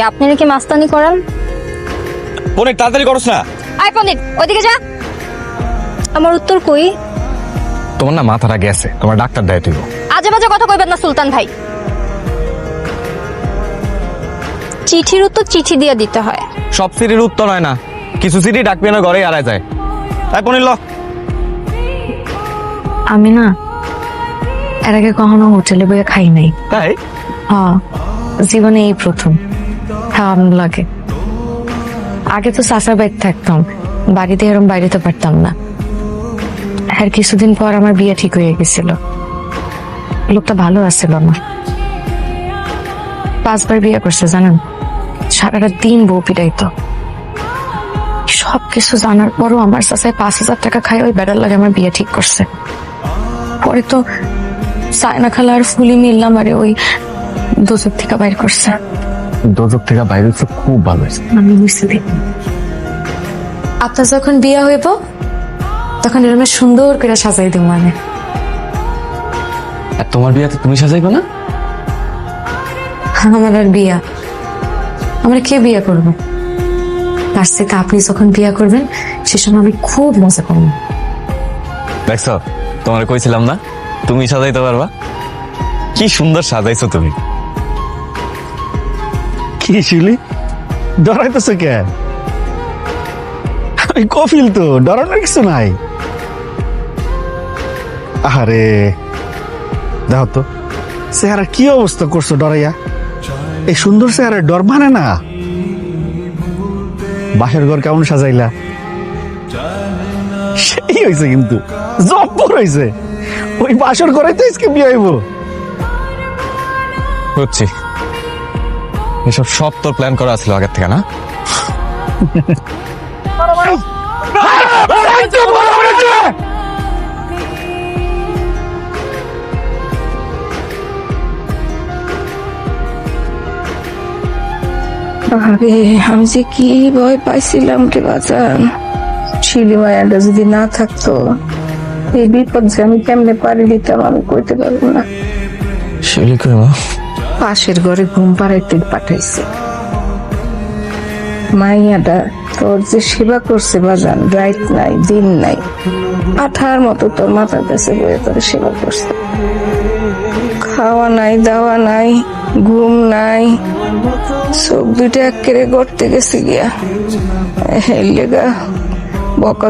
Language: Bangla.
আপনারা কি মাস্তানি করেন? অনেক তাড়াতাড়ি করছ না। আয় পণ্ডিত, ওইদিকে যা। আমার উত্তর কই? তোমার না মাথাটা গেছে, তোমার ডাক্তার দেয় তুই। আজে বাজে কথা কইবেন না সুলতান ভাই। চিঠির উত্তর চিঠি দিয়ে দিতে হয়। সব সিটির উত্তর হয় না, কিছু সিটি ডাকবে না ঘরে আড়ায় যায়। তাই পনির ল। আমি না এর আগে কখনো হোটেলে বইয়ে খাই নাই। তাই? হ্যাঁ, জীবনে এই প্রথম। খাওয়া লাগে। আগে তো চাচার বাড়িতে থাকতাম, বাড়িতে এরকম বাইরেতে পারতাম না। আর কিছুদিন পর আমার বিয়ে ঠিক হয়ে গেছিল। লোকটা ভালো আছিল না, 5 বার বিয়ে করছে জানেন। সারাটা দিন বউ পিটাইতো। সবকিছু জানার পরও আমার চাচায় 5,000 টাকা খায় ওই বেড়ার লাগে আমার বিয়ে ঠিক করছে। পরে তো সায়না খালা আর ফুলি মিললাম আরে ওই দোজক থেকে বাইর করছে। দোজক থেকে বাইরে হচ্ছে খুব ভালো হয়েছে। আমি বুঝতে দিই আপনার যখন বিয়ে হইব তখন এরকম সুন্দর করে সাজাই দেব। মানে আর তোমার বিয়াতে তুমি সাজাইবে না? আমার আর বিয়া, আমরা কে বিয়ে করবো? তার থেকে আপনি যখন বিয়ে করবেন সে সময় আমি খুব মজা করবো। দেখছো, তোমার কইছিলাম না তুমি সাজাইতে পারবা। কি সুন্দর সাজাইছো তুমি। কি শিলি ডরাইতেছ কেন? আমি কফিল তো, ডরানোর কিছু নাই। আরে দেখো তো চেহারা কি অবস্থা করছো ডরাইয়া। এই সুন্দর চেহারা ডর মানে না। বাসের ঘর কেমন সাজাইলা, সেই হয়েছে কিন্তু জব্বর হয়েছে। ওই বাসর ঘরে তো আজকে বিয়ে হইব। বুঝছি, এসব সব তোর প্ল্যান করা ছিল আগের থেকে না? আরে আমি যে কি ভয় পাইছিলাম রে বাজান। শিলি মায়াটা যদি না থাকতো এই বিপদ যে আমি কেমনে পারি দিতাম আমি কইতে পারবো না। শিউলি কই মা? পাশের ঘরে ঘুম পাড়াইতে পাঠাইছে। মাইয়াটা তোর যে সেবা করছে বাজান, রাইত নাই দিন নাই, আঠার মতো তোর মাথার কাছে বয়ে তোর সেবা করছে। খাওয়া নাই, দাওয়া নাই, ঘুম নাই, চোখ দুইটা একেবারে গড়তে গেছে গিয়া। এই লেগা বকা